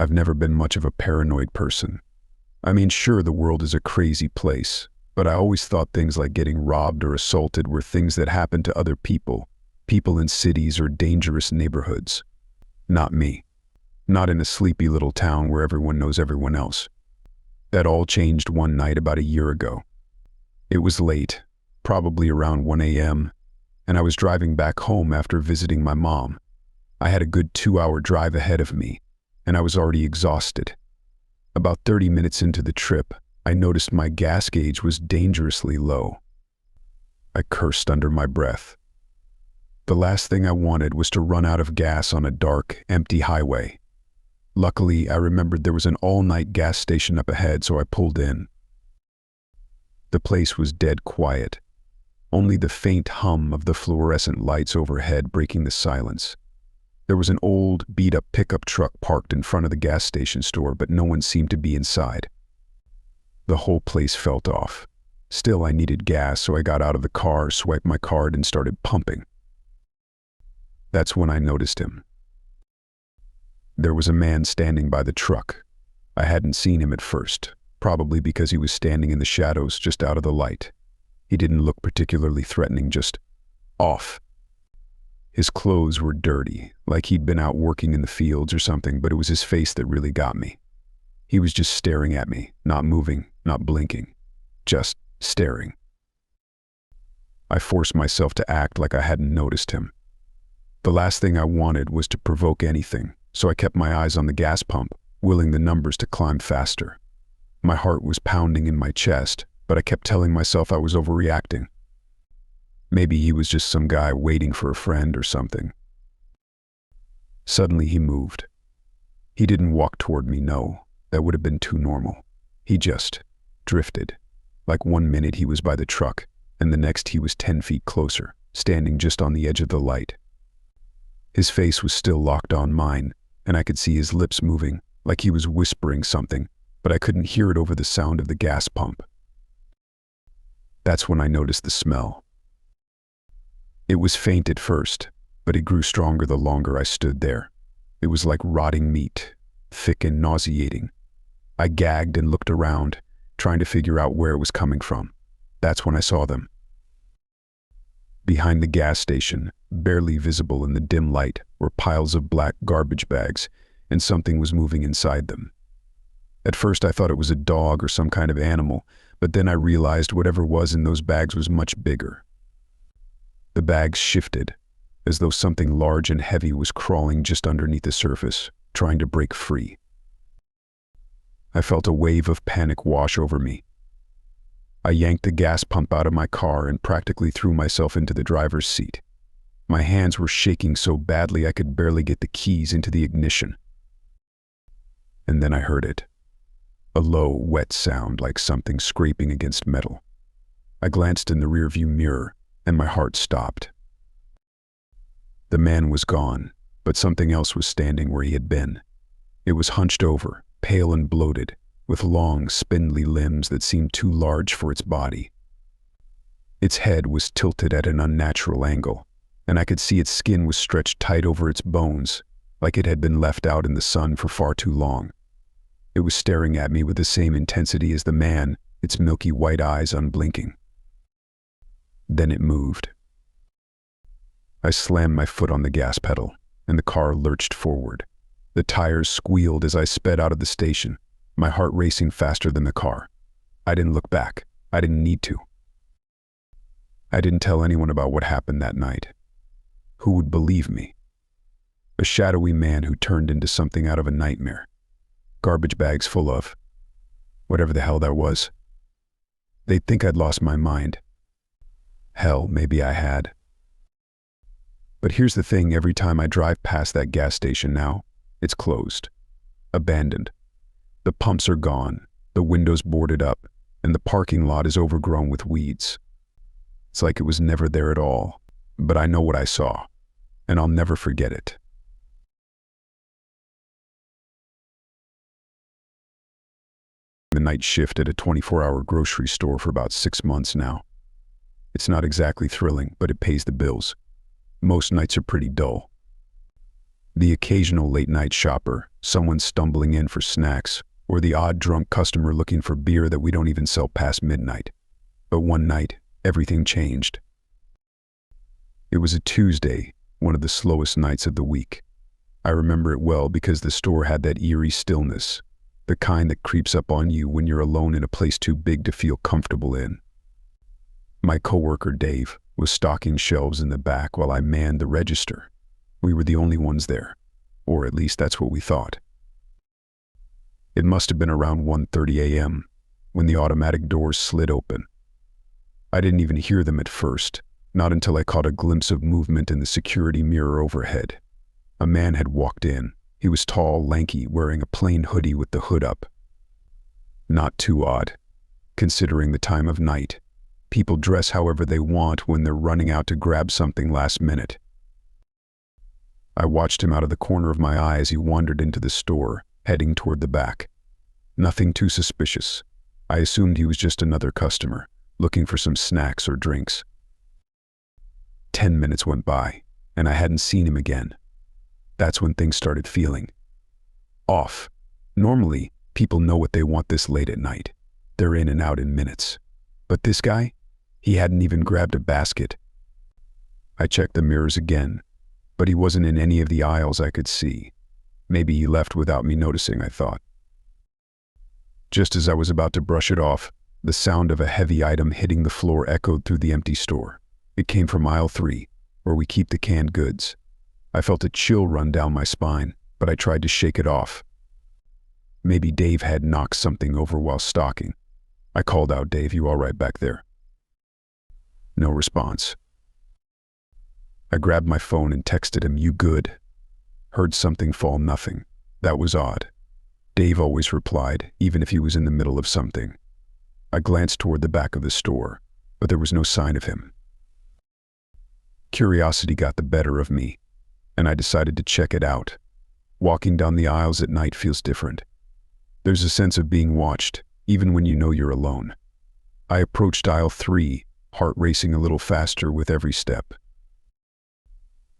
I've never been much of a paranoid person. I mean, sure, the world is a crazy place, but I always thought things like getting robbed or assaulted were things that happened to other people, people in cities or dangerous neighborhoods. Not me. Not in a sleepy little town where everyone knows everyone else. That all changed one night about a year ago. It was late, probably around 1 a.m., and I was driving back home after visiting my mom. I had a good 2-hour drive ahead of me, and I was already exhausted. About 30 minutes into the trip, I noticed my gas gauge was dangerously low. I cursed under my breath. The last thing I wanted was to run out of gas on a dark, empty highway. Luckily, I remembered there was an all-night gas station up ahead, so I pulled in. The place was dead quiet, only the faint hum of the fluorescent lights overhead breaking the silence. There was an old, beat-up pickup truck parked in front of the gas station store, but no one seemed to be inside. The whole place felt off. Still, I needed gas, so I got out of the car, swiped my card, and started pumping. That's when I noticed him. There was a man standing by the truck. I hadn't seen him at first, probably because he was standing in the shadows just out of the light. He didn't look particularly threatening, just off. His clothes were dirty, like he'd been out working in the fields or something, but it was his face that really got me. He was just staring at me, not moving, not blinking, just staring. I forced myself to act like I hadn't noticed him. The last thing I wanted was to provoke anything, so I kept my eyes on the gas pump, willing the numbers to climb faster. My heart was pounding in my chest, but I kept telling myself I was overreacting. Maybe he was just some guy waiting for a friend or something. Suddenly he moved. He didn't walk toward me, no. That would have been too normal. He just drifted. Like 1 minute he was by the truck, and the next he was 10 feet closer, standing just on the edge of the light. His face was still locked on mine, and I could see his lips moving, like he was whispering something, but I couldn't hear it over the sound of the gas pump. That's when I noticed the smell. It was faint at first, but it grew stronger the longer I stood there. It was like rotting meat, thick and nauseating. I gagged and looked around, trying to figure out where it was coming from. That's when I saw them. Behind the gas station, barely visible in the dim light, were piles of black garbage bags, and something was moving inside them. At first I thought it was a dog or some kind of animal, but then I realized whatever was in those bags was much bigger. The bags shifted, as though something large and heavy was crawling just underneath the surface, trying to break free. I felt a wave of panic wash over me. I yanked the gas pump out of my car and practically threw myself into the driver's seat. My hands were shaking so badly I could barely get the keys into the ignition. And then I heard it. A low, wet sound like something scraping against metal. I glanced in the rearview mirror, and my heart stopped. The man was gone, but something else was standing where he had been. It was hunched over, pale and bloated, with long, spindly limbs that seemed too large for its body. Its head was tilted at an unnatural angle, and I could see its skin was stretched tight over its bones, like it had been left out in the sun for far too long. It was staring at me with the same intensity as the man, its milky white eyes unblinking. Then it moved. I slammed my foot on the gas pedal, and the car lurched forward. The tires squealed as I sped out of the station, my heart racing faster than the car. I didn't look back. I didn't need to. I didn't tell anyone about what happened that night. Who would believe me? A shadowy man who turned into something out of a nightmare. Garbage bags full of whatever the hell that was. They'd think I'd lost my mind. Hell, maybe I had. But here's the thing, every time I drive past that gas station now, it's closed. Abandoned. The pumps are gone, the windows boarded up, and the parking lot is overgrown with weeds. It's like it was never there at all, but I know what I saw, and I'll never forget it. The night shift at a 24-hour grocery store for about 6 months now. It's not exactly thrilling, but it pays the bills. Most nights are pretty dull. The occasional late-night shopper, someone stumbling in for snacks, or the odd drunk customer looking for beer that we don't even sell past midnight. But one night, everything changed. It was a Tuesday, one of the slowest nights of the week. I remember it well because the store had that eerie stillness, the kind that creeps up on you when you're alone in a place too big to feel comfortable in. My coworker Dave was stocking shelves in the back while I manned the register. We were the only ones there, or at least that's what we thought. It must have been around 1:30 a.m. when the automatic doors slid open. I didn't even hear them at first, not until I caught a glimpse of movement in the security mirror overhead. A man had walked in. He was tall, lanky, wearing a plain hoodie with the hood up. Not too odd, considering the time of night. People dress however they want when they're running out to grab something last minute. I watched him out of the corner of my eye as he wandered into the store, heading toward the back. Nothing too suspicious. I assumed he was just another customer, looking for some snacks or drinks. 10 minutes went by, and I hadn't seen him again. That's when things started feeling off. Normally, people know what they want this late at night. They're in and out in minutes. But this guy? He hadn't even grabbed a basket. I checked the mirrors again, but he wasn't in any of the aisles I could see. Maybe he left without me noticing, I thought. Just as I was about to brush it off, the sound of a heavy item hitting the floor echoed through the empty store. It came from aisle 3, where we keep the canned goods. I felt a chill run down my spine, but I tried to shake it off. Maybe Dave had knocked something over while stocking. I called out, "Dave, you all right back there?" No response. I grabbed my phone and texted him, "You good?" Heard something fall, nothing. That was odd. Dave always replied, even if he was in the middle of something. I glanced toward the back of the store, but there was no sign of him. Curiosity got the better of me, and I decided to check it out. Walking down the aisles at night feels different. There's a sense of being watched, even when you know you're alone. I approached aisle 3, heart racing a little faster with every step.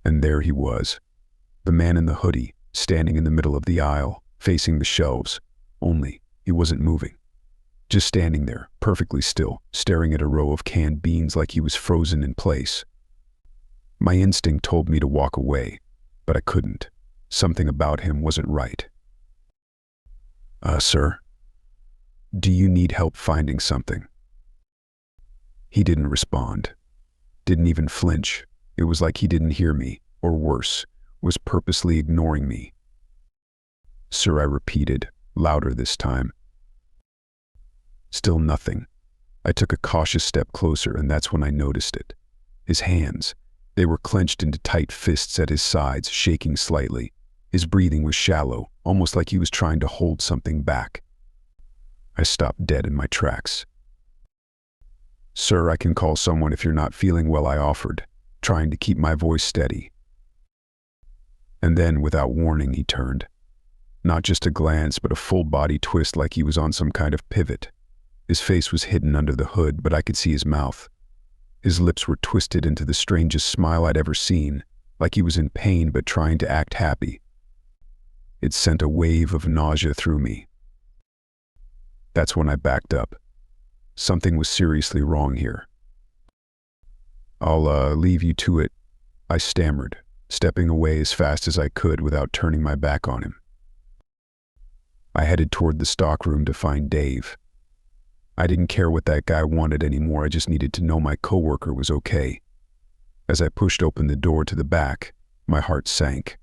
And there he was, the man in the hoodie, standing in the middle of the aisle, facing the shelves. Only, he wasn't moving. Just standing there, perfectly still, staring at a row of canned beans like he was frozen in place. My instinct told me to walk away, but I couldn't. Something about him wasn't right. Sir? Do you need help finding something?" He didn't respond. Didn't even flinch. It was like he didn't hear me, or worse, was purposely ignoring me. "Sir," I repeated, louder this time. Still nothing. I took a cautious step closer, and that's when I noticed it. His hands. They were clenched into tight fists at his sides, shaking slightly. His breathing was shallow, almost like he was trying to hold something back. I stopped dead in my tracks. "Sir, I can call someone if you're not feeling well," I offered, trying to keep my voice steady. And then, without warning, he turned. Not just a glance, but a full-body twist like he was on some kind of pivot. His face was hidden under the hood, but I could see his mouth. His lips were twisted into the strangest smile I'd ever seen, like he was in pain but trying to act happy. It sent a wave of nausea through me. That's when I backed up. Something was seriously wrong here. "I'll leave you to it," I stammered, stepping away as fast as I could without turning my back on him. I headed toward the stockroom to find Dave. I didn't care what that guy wanted anymore, I just needed to know my coworker was okay. As I pushed open the door to the back, my heart sank.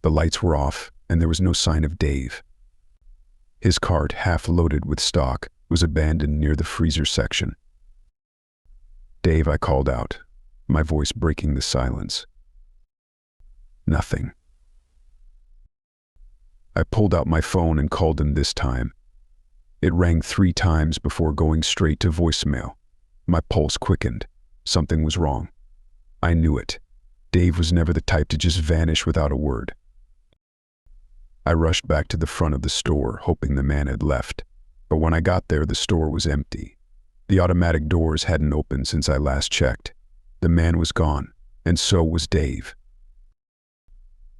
The lights were off, and there was no sign of Dave. His cart, half loaded with stock, was abandoned near the freezer section. "Dave," I called out, my voice breaking the silence. Nothing. I pulled out my phone and called him this time. It rang 3 times before going straight to voicemail. My pulse quickened. Something was wrong. I knew it. Dave was never the type to just vanish without a word. I rushed back to the front of the store, hoping the man had left. But when I got there, the store was empty. The automatic doors hadn't opened since I last checked. The man was gone, and so was Dave.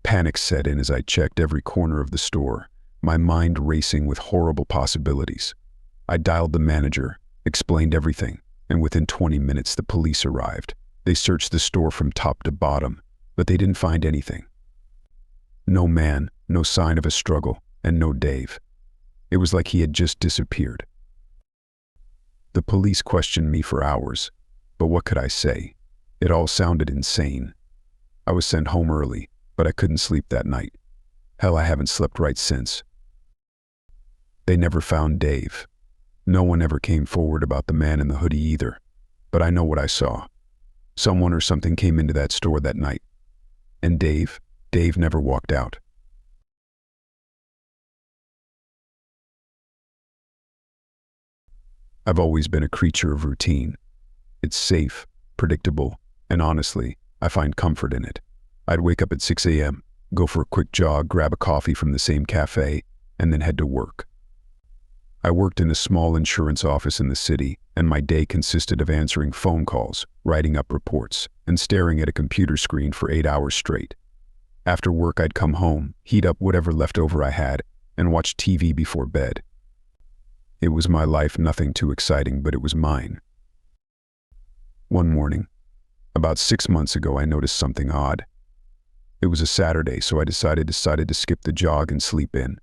Panic set in as I checked every corner of the store, my mind racing with horrible possibilities. I dialed the manager, explained everything, and within 20 minutes the police arrived. They searched the store from top to bottom, but they didn't find anything. No man, no sign of a struggle, and no Dave. It was like he had just disappeared. The police questioned me for hours, but what could I say? It all sounded insane. I was sent home early, but I couldn't sleep that night. Hell, I haven't slept right since. They never found Dave. No one ever came forward about the man in the hoodie either, but I know what I saw. Someone or something came into that store that night. And Dave never walked out. I've always been a creature of routine. It's safe, predictable, and honestly, I find comfort in it. I'd wake up at 6 a.m., go for a quick jog, grab a coffee from the same cafe, and then head to work. I worked in a small insurance office in the city, and my day consisted of answering phone calls, writing up reports, and staring at a computer screen for 8 hours straight. After work, I'd come home, heat up whatever leftover I had, and watch TV before bed. It was my life, nothing too exciting, but it was mine. One morning, about 6 months ago, I noticed something odd. It was a Saturday, so I decided to skip the jog and sleep in.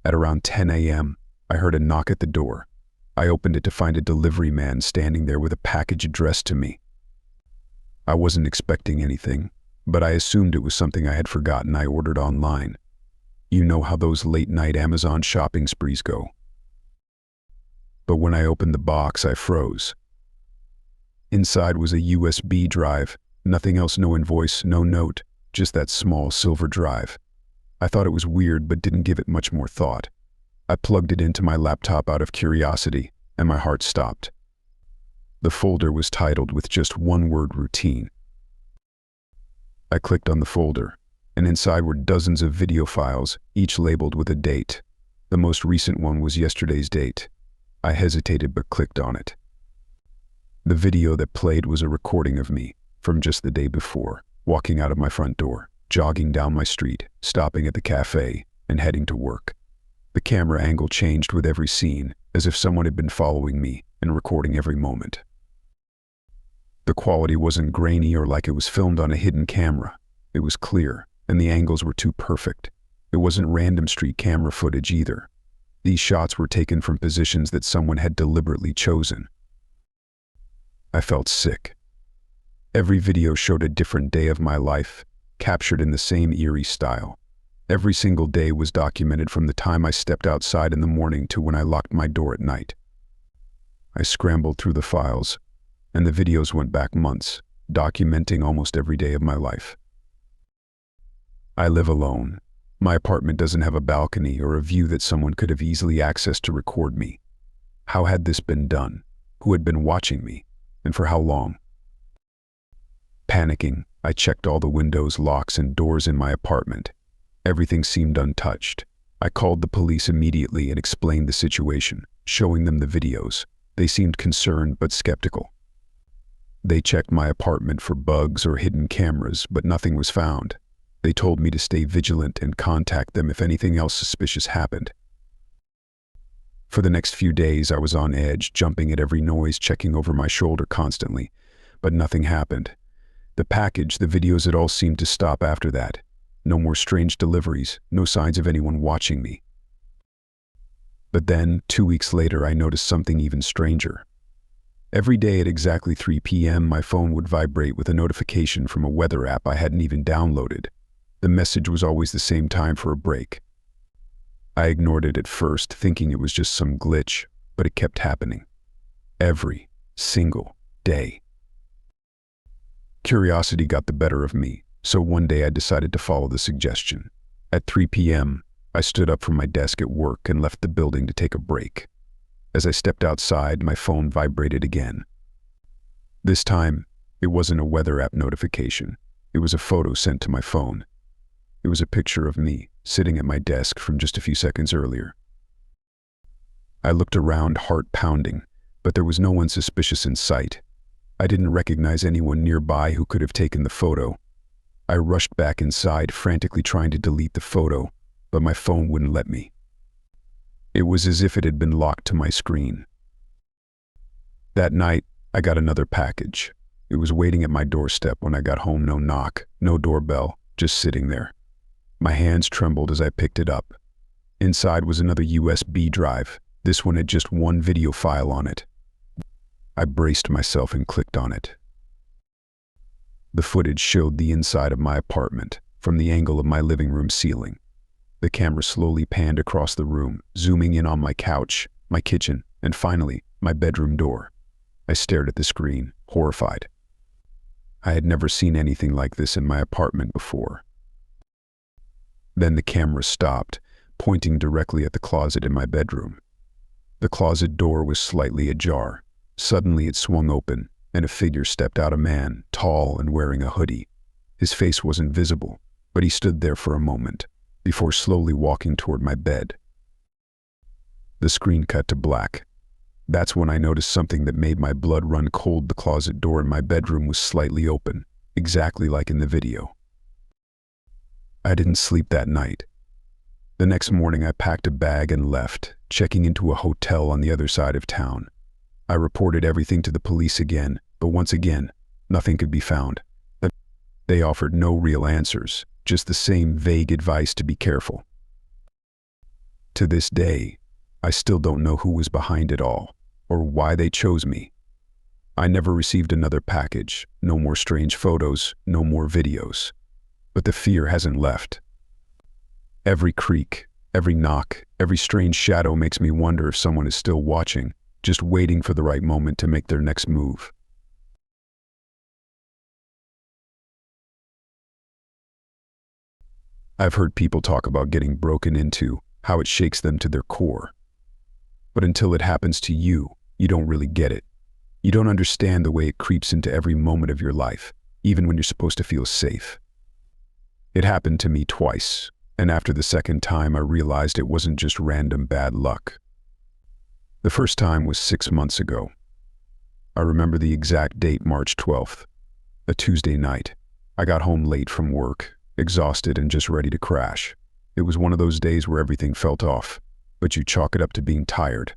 At around 10 a.m., I heard a knock at the door. I opened it to find a delivery man standing there with a package addressed to me. I wasn't expecting anything, but I assumed it was something I had forgotten I ordered online. You know how those late-night Amazon shopping sprees go. But when I opened the box, I froze. Inside was a USB drive, nothing else, no invoice, no note, just that small silver drive. I thought it was weird, but didn't give it much more thought. I plugged it into my laptop out of curiosity, and my heart stopped. The folder was titled with just one word: routine. I clicked on the folder, and inside were dozens of video files, each labeled with a date. The most recent one was yesterday's date. I hesitated but clicked on it. The video that played was a recording of me, from just the day before, walking out of my front door, jogging down my street, stopping at the cafe, and heading to work. The camera angle changed with every scene, as if someone had been following me and recording every moment. The quality wasn't grainy or like it was filmed on a hidden camera. It was clear, and the angles were too perfect. It wasn't random street camera footage either. These shots were taken from positions that someone had deliberately chosen. I felt sick. Every video showed a different day of my life, captured in the same eerie style. Every single day was documented from the time I stepped outside in the morning to when I locked my door at night. I scrambled through the files, and the videos went back months, documenting almost every day of my life. I live alone. My apartment doesn't have a balcony or a view that someone could have easily accessed to record me. How had this been done? Who had been watching me? And for how long? Panicking, I checked all the windows, locks, and doors in my apartment. Everything seemed untouched. I called the police immediately and explained the situation, showing them the videos. They seemed concerned but skeptical. They checked my apartment for bugs or hidden cameras, but nothing was found. They told me to stay vigilant and contact them if anything else suspicious happened. For the next few days, I was on edge, jumping at every noise, checking over my shoulder constantly, but nothing happened. The package, the videos, it all seemed to stop after that. No more strange deliveries, no signs of anyone watching me. But then, 2 weeks later, I noticed something even stranger. Every day at exactly 3 p.m., my phone would vibrate with a notification from a weather app I hadn't even downloaded. The message was always the same time for a break. I ignored it at first, thinking it was just some glitch, but it kept happening. Every single day. Curiosity got the better of me, so one day I decided to follow the suggestion. At 3 p.m., I stood up from my desk at work and left the building to take a break. As I stepped outside, my phone vibrated again. This time, it wasn't a weather app notification. It was a photo sent to my phone. It was a picture of me, sitting at my desk from just a few seconds earlier. I looked around, heart pounding, but there was no one suspicious in sight. I didn't recognize anyone nearby who could have taken the photo. I rushed back inside, frantically trying to delete the photo, but my phone wouldn't let me. It was as if it had been locked to my screen. That night, I got another package. It was waiting at my doorstep when I got home. No knock, no doorbell, just sitting there. My hands trembled as I picked it up. Inside was another USB drive. This one had just one video file on it. I braced myself and clicked on it. The footage showed the inside of my apartment, from the angle of my living room ceiling. The camera slowly panned across the room, zooming in on my couch, my kitchen, and finally, my bedroom door. I stared at the screen, horrified. I had never seen anything like this in my apartment before. Then the camera stopped, pointing directly at the closet in my bedroom. The closet door was slightly ajar. Suddenly it swung open, and a figure stepped out. A man, tall and wearing a hoodie. His face wasn't visible, but he stood there for a moment, before slowly walking toward my bed. The screen cut to black. That's when I noticed something that made my blood run cold. The closet door in my bedroom was slightly open, exactly like in the video. I didn't sleep that night. The next morning I packed a bag and left, checking into a hotel on the other side of town. I reported everything to the police again, but once again, nothing could be found. They offered no real answers, just the same vague advice to be careful. To this day, I still don't know who was behind it all, or why they chose me. I never received another package, no more strange photos, no more videos. But the fear hasn't left. Every creak, every knock, every strange shadow makes me wonder if someone is still watching, just waiting for the right moment to make their next move. I've heard people talk about getting broken into, how it shakes them to their core. But until it happens to you, you don't really get it. You don't understand the way it creeps into every moment of your life, even when you're supposed to feel safe. It happened to me twice, and after the second time I realized it wasn't just random bad luck. The first time was 6 months ago. I remember the exact date, March 12th, a Tuesday night. I got home late from work, exhausted and just ready to crash. It was one of those days where everything felt off, but you chalk it up to being tired.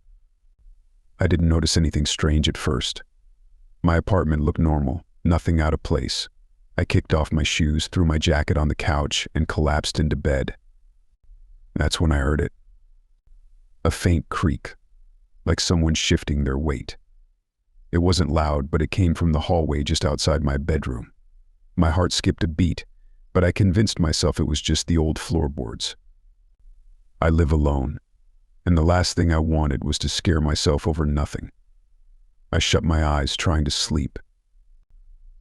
I didn't notice anything strange at first. My apartment looked normal, nothing out of place. I kicked off my shoes, threw my jacket on the couch, and collapsed into bed. That's when I heard it. A faint creak, like someone shifting their weight. It wasn't loud, but it came from the hallway just outside my bedroom. My heart skipped a beat, but I convinced myself it was just the old floorboards. I live alone, and the last thing I wanted was to scare myself over nothing. I shut my eyes, trying to sleep.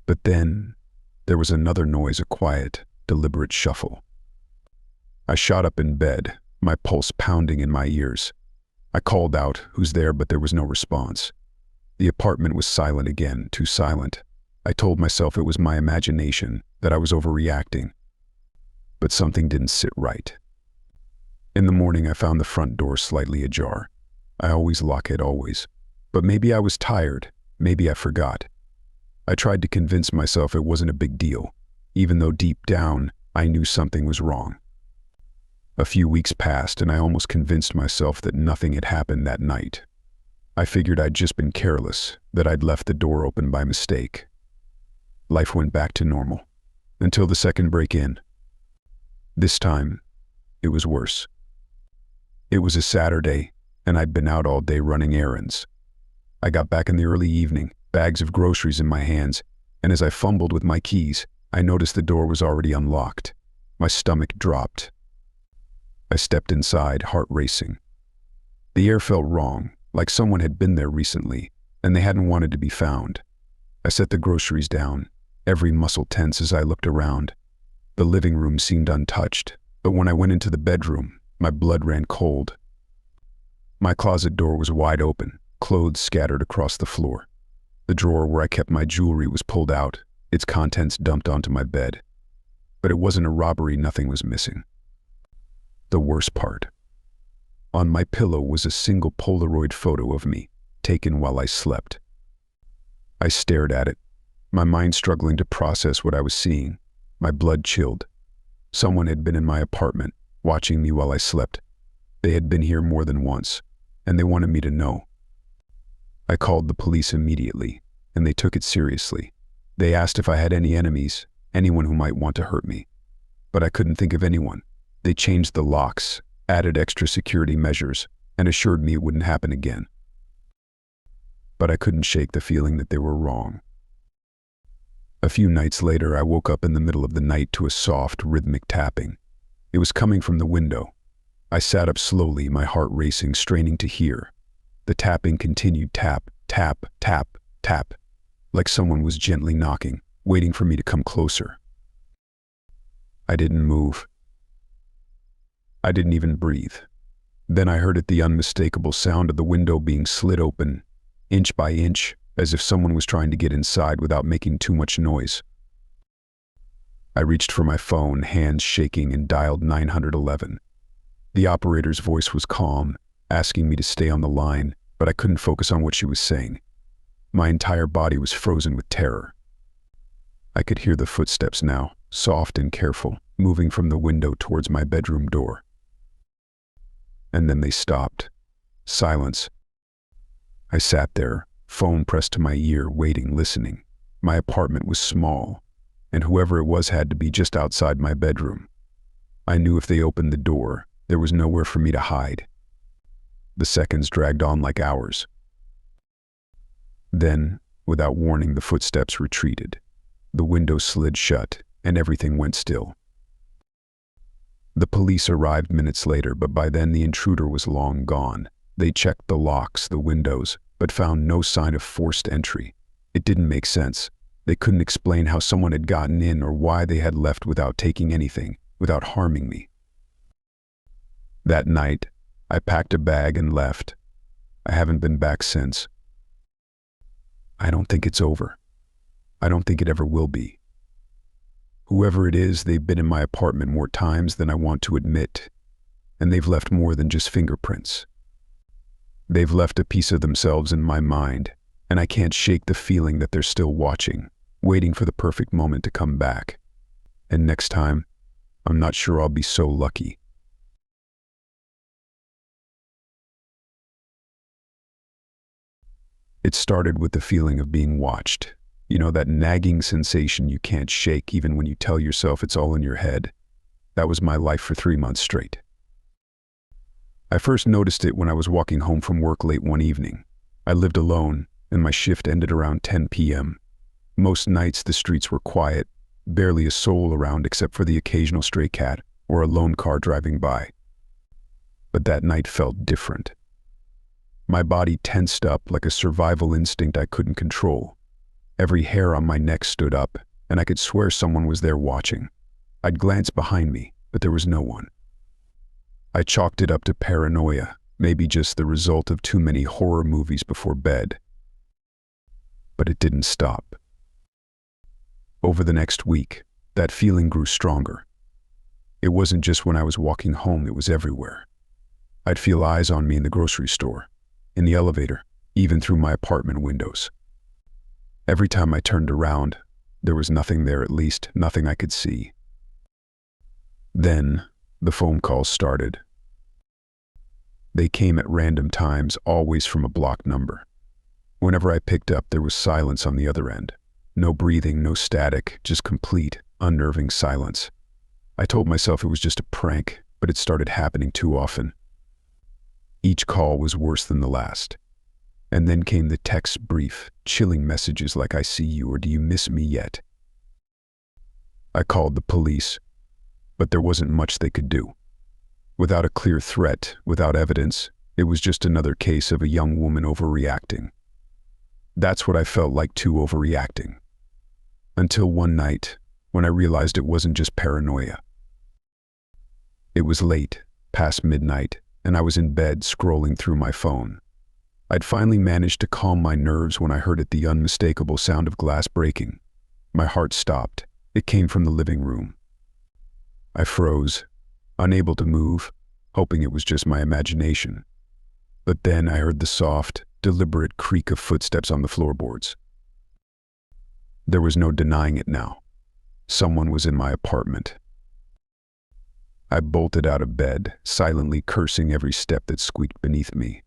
But then, there was another noise, a quiet, deliberate shuffle. I shot up in bed, my pulse pounding in my ears. I called out, "Who's there?" but there was no response. The apartment was silent again, too silent. I told myself it was my imagination, that I was overreacting. But something didn't sit right. In the morning, I found the front door slightly ajar. I always lock it, always. But maybe I was tired, maybe I forgot. I tried to convince myself it wasn't a big deal, even though deep down, I knew something was wrong. A few weeks passed, and I almost convinced myself that nothing had happened that night. I figured I'd just been careless, that I'd left the door open by mistake. Life went back to normal, until the second break-in. This time, it was worse. It was a Saturday, and I'd been out all day running errands. I got back in the early evening, bags of groceries in my hands, and as I fumbled with my keys, I noticed the door was already unlocked. My stomach dropped. I stepped inside, heart racing. The air felt wrong, like someone had been there recently, and they hadn't wanted to be found. I set the groceries down, every muscle tense as I looked around. The living room seemed untouched, but when I went into the bedroom, my blood ran cold. My closet door was wide open, clothes scattered across the floor. The drawer where I kept my jewelry was pulled out, its contents dumped onto my bed. But it wasn't a robbery, nothing was missing. The worst part. On my pillow was a single Polaroid photo of me, taken while I slept. I stared at it, my mind struggling to process what I was seeing, My blood chilled. Someone had been in my apartment, watching me while I slept. They had been here more than once, and they wanted me to know. I called the police immediately, and they took it seriously. They asked if I had any enemies, anyone who might want to hurt me. But I couldn't think of anyone. They changed the locks, added extra security measures, and assured me it wouldn't happen again. But I couldn't shake the feeling that they were wrong. A few nights later, I woke up in the middle of the night to a soft, rhythmic tapping. It was coming from the window. I sat up slowly, my heart racing, straining to hear. The tapping continued, tap, tap, tap, tap, like someone was gently knocking, waiting for me to come closer. I didn't move. I didn't even breathe. Then I heard the unmistakable sound of the window being slid open, inch by inch, as if someone was trying to get inside without making too much noise. I reached for my phone, hands shaking, and dialed 911. The operator's voice was calm, asking me to stay on the line, but I couldn't focus on what she was saying. My entire body was frozen with terror. I could hear the footsteps now, soft and careful, moving from the window towards my bedroom door. And then they stopped. Silence. I sat there, phone pressed to my ear, waiting, listening. My apartment was small, and whoever it was had to be just outside my bedroom. I knew if they opened the door, there was nowhere for me to hide. The seconds dragged on like hours. Then, without warning, the footsteps retreated. The window slid shut, and everything went still. The police arrived minutes later, but by then the intruder was long gone. They checked the locks, the windows, but found no sign of forced entry. It didn't make sense. They couldn't explain how someone had gotten in or why they had left without taking anything, without harming me. That night, I packed a bag and left. I haven't been back since. I don't think it's over. I don't think it ever will be. Whoever it is, they've been in my apartment more times than I want to admit, and they've left more than just fingerprints. They've left a piece of themselves in my mind, and I can't shake the feeling that they're still watching, waiting for the perfect moment to come back. And next time, I'm not sure I'll be so lucky. It started with the feeling of being watched. You know, that nagging sensation you can't shake even when you tell yourself it's all in your head. That was my life for 3 months straight. I first noticed it when I was walking home from work late one evening. I lived alone, and my shift ended around 10 p.m. Most nights the streets were quiet, barely a soul around except for the occasional stray cat or a lone car driving by. But that night felt different. My body tensed up like a survival instinct I couldn't control. Every hair on my neck stood up, and I could swear someone was there watching. I'd glance behind me, but there was no one. I chalked it up to paranoia, maybe just the result of too many horror movies before bed. But it didn't stop. Over the next week, that feeling grew stronger. It wasn't just when I was walking home, it was everywhere. I'd feel eyes on me in the grocery store, in the elevator, even through my apartment windows. Every time I turned around, there was nothing there, at least nothing I could see. Then, the phone calls started. They came at random times, always from a blocked number. Whenever I picked up, there was silence on the other end. No breathing, no static, just complete, unnerving silence. I told myself it was just a prank, but it started happening too often. Each call was worse than the last. And then came the text's brief, chilling messages like, "I see you," or "Do you miss me yet?" I called the police, but there wasn't much they could do. Without a clear threat, without evidence, it was just another case of a young woman overreacting. That's what I felt like, too, overreacting. Until one night, when I realized it wasn't just paranoia. It was late, past midnight, and I was in bed scrolling through my phone. I'd finally managed to calm my nerves when I heard the unmistakable sound of glass breaking. My heart stopped. It came from the living room. I froze, unable to move, hoping it was just my imagination. But then I heard the soft, deliberate creak of footsteps on the floorboards. There was no denying it now. Someone was in my apartment. I bolted out of bed, silently cursing every step that squeaked beneath me.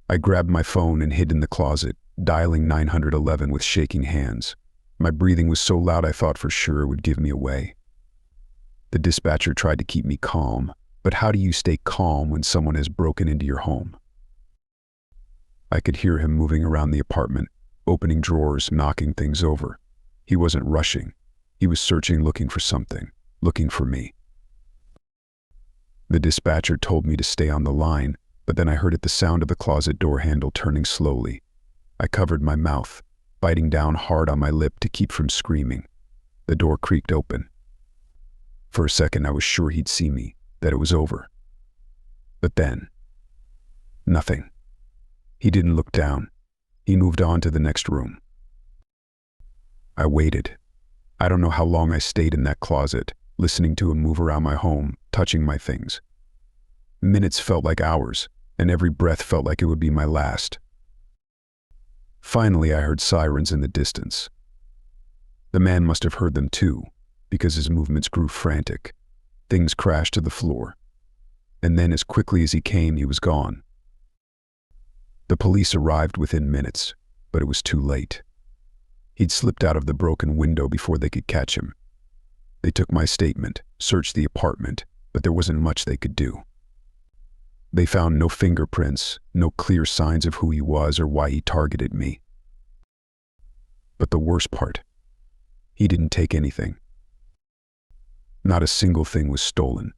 I grabbed my phone and hid in the closet, dialing 911 with shaking hands. My breathing was so loud I thought for sure it would give me away. The dispatcher tried to keep me calm, but how do you stay calm when someone has broken into your home? I could hear him moving around the apartment, opening drawers, knocking things over. He wasn't rushing. He was searching, looking for something, looking for me. The dispatcher told me to stay on the line, but then I heard the sound of the closet door handle turning slowly. I covered my mouth, biting down hard on my lip to keep from screaming. The door creaked open. For a second I was sure he'd see me, that it was over. But then, nothing. He didn't look down. He moved on to the next room. I waited. I don't know how long I stayed in that closet, listening to him move around my home, touching my things. Minutes felt like hours, and every breath felt like it would be my last. Finally, I heard sirens in the distance. The man must have heard them too, because his movements grew frantic. Things crashed to the floor. And then as quickly as he came, he was gone. The police arrived within minutes, but it was too late. He'd slipped out of the broken window before they could catch him. They took my statement, searched the apartment, but there wasn't much they could do. They found no fingerprints, no clear signs of who he was or why he targeted me. But the worst part, he didn't take anything. Not a single thing was stolen.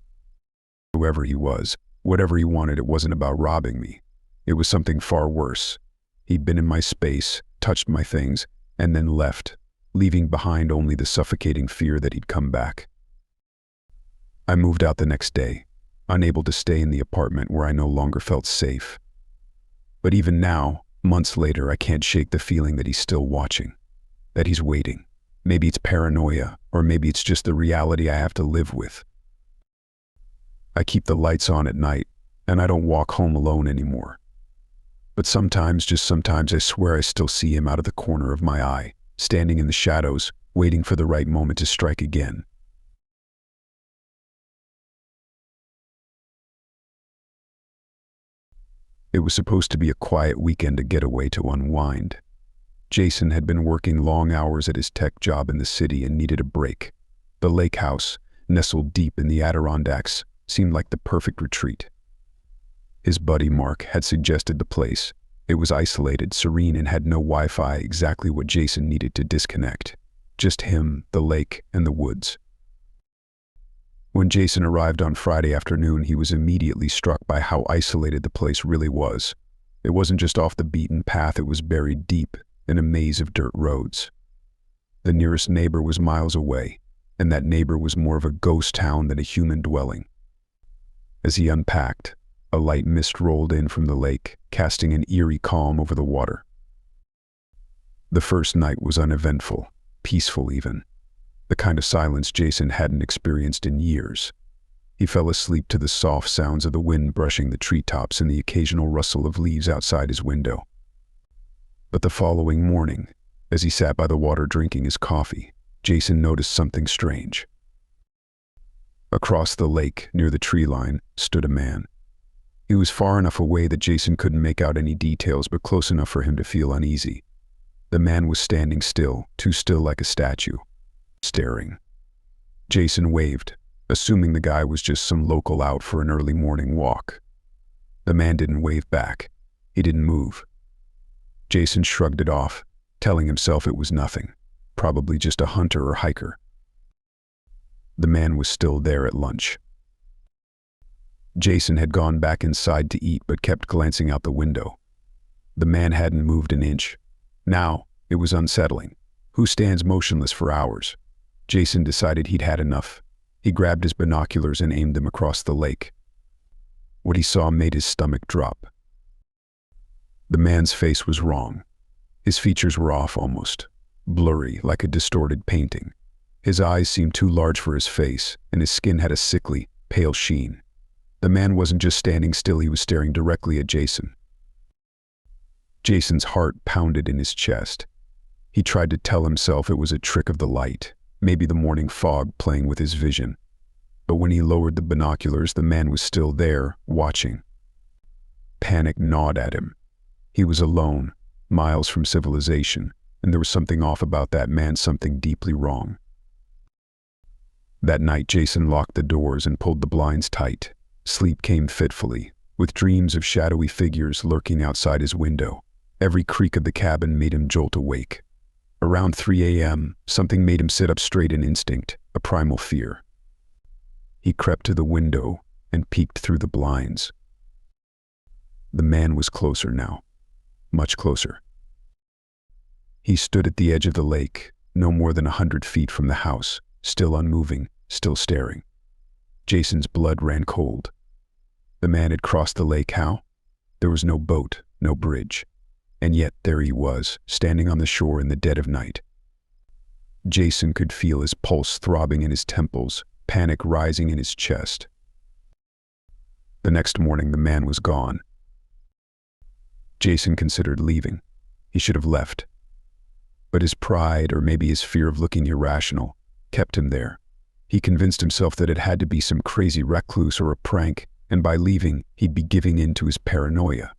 Whoever he was, whatever he wanted, it wasn't about robbing me. It was something far worse. He'd been in my space, touched my things, and then left, leaving behind only the suffocating fear that he'd come back. I moved out the next day, unable to stay in the apartment where I no longer felt safe. But even now, months later, I can't shake the feeling that he's still watching, that he's waiting. Maybe it's paranoia, or maybe it's just the reality I have to live with. I keep the lights on at night, and I don't walk home alone anymore. But sometimes, just sometimes, I swear I still see him out of the corner of my eye, standing in the shadows, waiting for the right moment to strike again. It was supposed to be a quiet weekend, a getaway to unwind. Jason had been working long hours at his tech job in the city and needed a break. The lake house, nestled deep in the Adirondacks, seemed like the perfect retreat. His buddy Mark had suggested the place. It was isolated, serene, and had no Wi-Fi, exactly what Jason needed to disconnect. Just him, the lake, and the woods. When Jason arrived on Friday afternoon, he was immediately struck by how isolated the place really was. It wasn't just off the beaten path, it was buried deep in a maze of dirt roads. The nearest neighbor was miles away, and that neighbor was more of a ghost town than a human dwelling. As he unpacked, a light mist rolled in from the lake, casting an eerie calm over the water. The first night was uneventful, peaceful even, the kind of silence Jason hadn't experienced in years. He fell asleep to the soft sounds of the wind brushing the treetops and the occasional rustle of leaves outside his window. But the following morning, as he sat by the water drinking his coffee, Jason noticed something strange. Across the lake, near the tree line, stood a man. He was far enough away that Jason couldn't make out any details, but close enough for him to feel uneasy. The man was standing still, too still like a statue, staring. Jason waved, assuming the guy was just some local out for an early morning walk. The man didn't wave back. He didn't move. Jason shrugged it off, telling himself it was nothing, probably just a hunter or hiker. The man was still there at lunch. Jason had gone back inside to eat but kept glancing out the window. The man hadn't moved an inch. Now, it was unsettling. Who stands motionless for hours? Jason decided he'd had enough. He grabbed his binoculars and aimed them across the lake. What he saw made his stomach drop. The man's face was wrong. His features were off almost, blurry like a distorted painting. His eyes seemed too large for his face, and his skin had a sickly, pale sheen. The man wasn't just standing still, he was staring directly at Jason. Jason's heart pounded in his chest. He tried to tell himself it was a trick of the light, maybe the morning fog playing with his vision. But when he lowered the binoculars, the man was still there, watching. Panic gnawed at him. He was alone, miles from civilization, and there was something off about that man, something deeply wrong. That night, Jason locked the doors and pulled the blinds tight. Sleep came fitfully, with dreams of shadowy figures lurking outside his window. Every creak of the cabin made him jolt awake. Around 3 a.m., something made him sit up straight, an instinct, a primal fear. He crept to the window and peeked through the blinds. The man was closer now, much closer. He stood at the edge of the lake, no more than 100 feet from the house, still unmoving, still staring. Jason's blood ran cold. The man had crossed the lake. How? There was no boat, no bridge. And yet there he was, standing on the shore in the dead of night. Jason could feel his pulse throbbing in his temples, panic rising in his chest. The next morning, the man was gone. Jason considered leaving. He should have left. But his pride, or maybe his fear of looking irrational, kept him there. He convinced himself that it had to be some crazy recluse or a prank, and by leaving, he'd be giving in to his paranoia.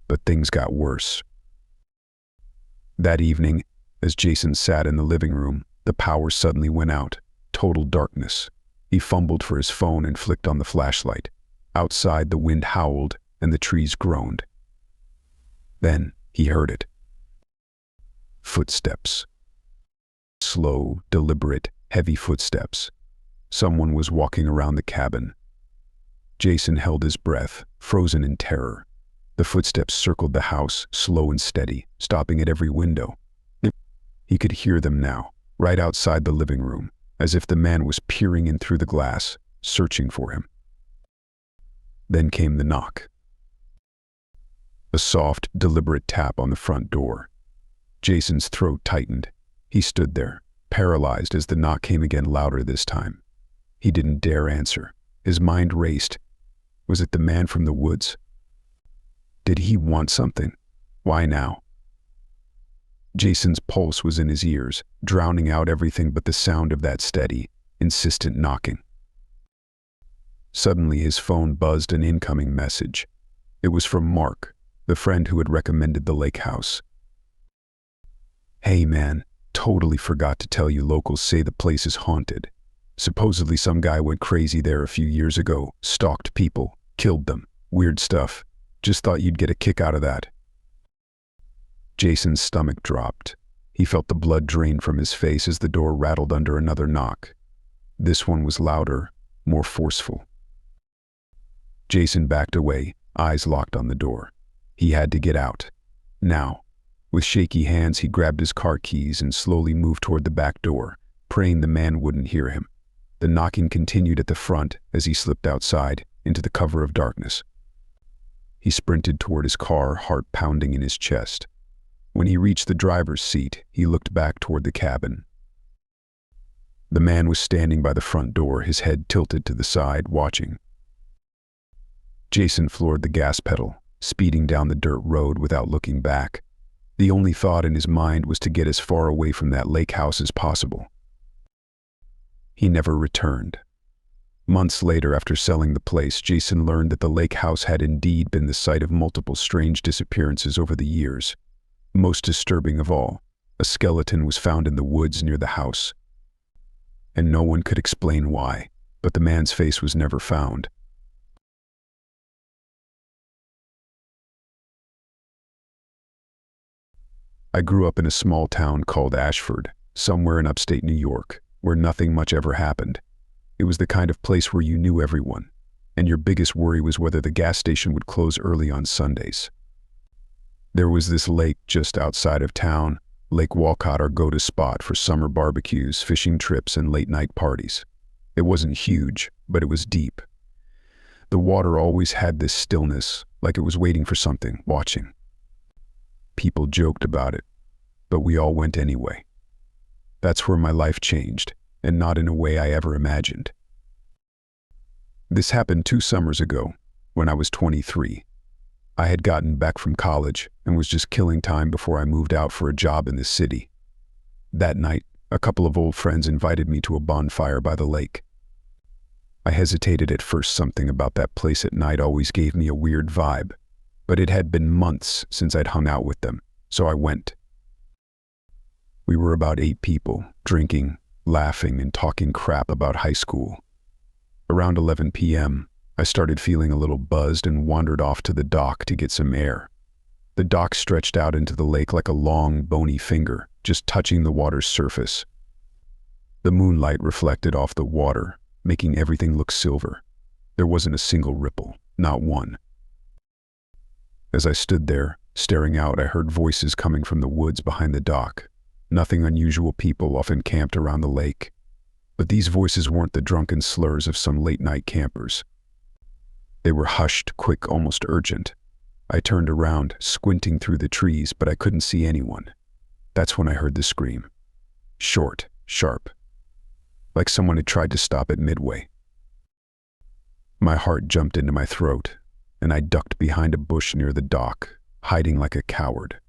But things got worse. That evening, as Jason sat in the living room, the power suddenly went out. Total darkness. He fumbled for his phone and flicked on the flashlight. Outside, the wind howled and the trees groaned. Then he heard it. Footsteps. Slow, deliberate, heavy footsteps. Someone was walking around the cabin. Jason held his breath, frozen in terror. The footsteps circled the house, slow and steady, stopping at every window. He could hear them now, right outside the living room, as if the man was peering in through the glass, searching for him. Then came the knock. A soft, deliberate tap on the front door. Jason's throat tightened. He stood there, paralyzed, as the knock came again, louder this time. He didn't dare answer. His mind raced. Was it the man from the woods? Did he want something? Why now? Jason's pulse was in his ears, drowning out everything but the sound of that steady, insistent knocking. Suddenly his phone buzzed, an incoming message. It was from Mark, the friend who had recommended the lake house. "Hey man, totally forgot to tell you, locals say the place is haunted. Supposedly some guy went crazy there a few years ago, stalked people, killed them. Weird stuff. Just thought you'd get a kick out of that." Jason's stomach dropped. He felt the blood drain from his face as the door rattled under another knock. This one was louder, more forceful. Jason backed away, eyes locked on the door. He had to get out. Now. With shaky hands, he grabbed his car keys and slowly moved toward the back door, praying the man wouldn't hear him. The knocking continued at the front as he slipped outside, into the cover of darkness. He sprinted toward his car, heart pounding in his chest. When he reached the driver's seat, he looked back toward the cabin. The man was standing by the front door, his head tilted to the side, watching. Jason floored the gas pedal, speeding down the dirt road without looking back. The only thought in his mind was to get as far away from that lake house as possible. He never returned. Months later, after selling the place, Jason learned that the lake house had indeed been the site of multiple strange disappearances over the years. Most disturbing of all, a skeleton was found in the woods near the house. And no one could explain why, but the man's face was never found. I grew up in a small town called Ashford, somewhere in upstate New York, where nothing much ever happened. It was the kind of place where you knew everyone, and your biggest worry was whether the gas station would close early on Sundays. There was this lake just outside of town, Lake Walcott, our go-to spot for summer barbecues, fishing trips, and late-night parties. It wasn't huge, but it was deep. The water always had this stillness, like it was waiting for something, watching. People joked about it, but we all went anyway. That's where my life changed, and not in a way I ever imagined. This happened 2 summers ago, when I was 23. I had gotten back from college and was just killing time before I moved out for a job in the city. That night, A couple of old friends invited me to a bonfire by the lake. I hesitated at first. Something about that place at night always gave me a weird vibe, but it had been months since I'd hung out with them, so I went. We were about 8 people, drinking, laughing, and talking crap about high school. Around 11 p.m., I started feeling a little buzzed and wandered off to the dock to get some air. The dock stretched out into the lake like a long, bony finger, just touching the water's surface. The moonlight reflected off the water, making everything look silver. There wasn't a single ripple, not one. As I stood there, staring out, I heard voices coming from the woods behind the dock. Nothing unusual. People often camped around the lake. But these voices weren't the drunken slurs of some late-night campers. They were hushed, quick, almost urgent. I turned around, squinting through the trees, but I couldn't see anyone. That's when I heard the scream. Short, sharp, like someone had tried to stop it midway. My heart jumped into my throat, and I ducked behind a bush near the dock, hiding like a coward.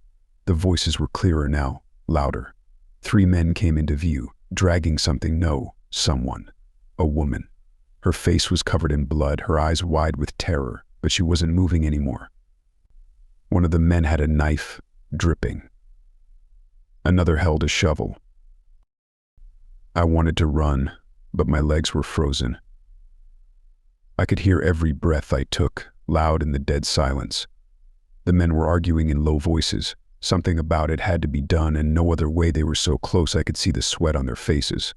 The voices were clearer now, louder. 3 men came into view, dragging something. No, someone. A woman. Her face was covered in blood, her eyes wide with terror, but she wasn't moving anymore. One of the men had a knife, dripping. Another held a shovel. I wanted to run, but my legs were frozen. I could hear every breath I took, loud in the dead silence. The men were arguing in low voices. Something about it had to be done, and no other way. They were so close I could see the sweat on their faces.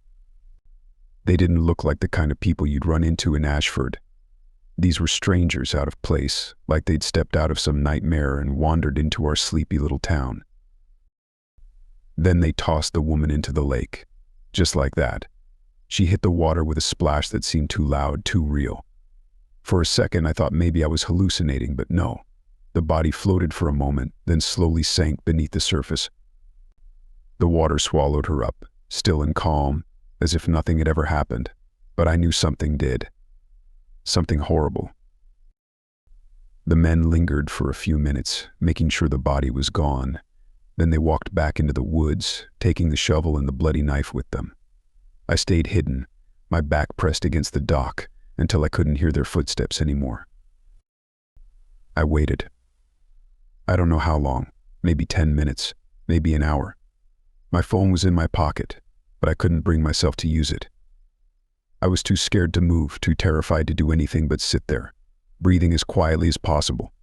They didn't look like the kind of people you'd run into in Ashford. These were strangers, out of place, like they'd stepped out of some nightmare and wandered into our sleepy little town. Then they tossed the woman into the lake. Just like that. She hit the water with a splash that seemed too loud, too real. For a second I thought maybe I was hallucinating, but no. The body floated for a moment, then slowly sank beneath the surface. The water swallowed her up, still and calm, as if nothing had ever happened. But I knew something did. Something horrible. The men lingered for a few minutes, making sure the body was gone. Then they walked back into the woods, taking the shovel and the bloody knife with them. I stayed hidden, my back pressed against the dock, until I couldn't hear their footsteps anymore. I waited. I don't know how long, maybe 10 minutes, maybe an hour. My phone was in my pocket, but I couldn't bring myself to use it. I was too scared to move, too terrified to do anything but sit there, breathing as quietly as possible.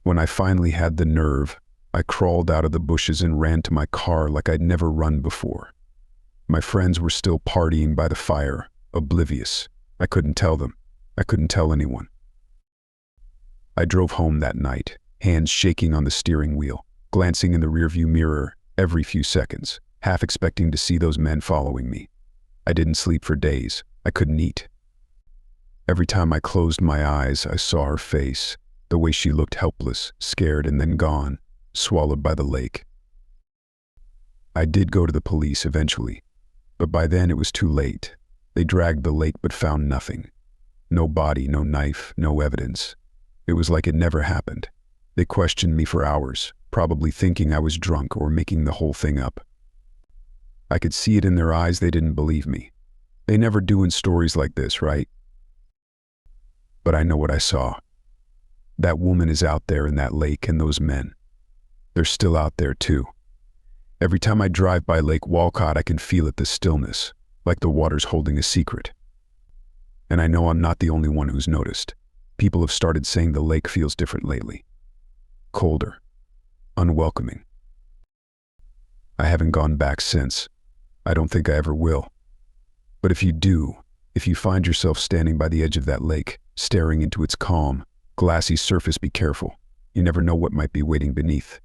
When I finally had the nerve, I crawled out of the bushes and ran to my car like I'd never run before. My friends were still partying by the fire, oblivious. I couldn't tell them. I couldn't tell anyone. I drove home that night, hands shaking on the steering wheel, glancing in the rearview mirror every few seconds, half expecting to see those men following me. I didn't sleep for days. I couldn't eat. Every time I closed my eyes, I saw her face, the way she looked, helpless, scared, and then gone, swallowed by the lake. I did go to the police eventually, but by then it was too late. They dragged the lake but found nothing. No body, no knife, no evidence. It was like it never happened. They questioned me for hours, probably thinking I was drunk or making the whole thing up. I could see it in their eyes. They didn't believe me. They never do in stories like this, right? But I know what I saw. That woman is out there in that lake, and those men. They're still out there too. Every time I drive by Lake Walcott, I can feel it, the stillness, like the water's holding a secret. And I know I'm not the only one who's noticed. People have started saying the lake feels different lately. Colder. Unwelcoming. I haven't gone back since. I don't think I ever will. But if you do, if you find yourself standing by the edge of that lake, staring into its calm, glassy surface, be careful. You never know what might be waiting beneath.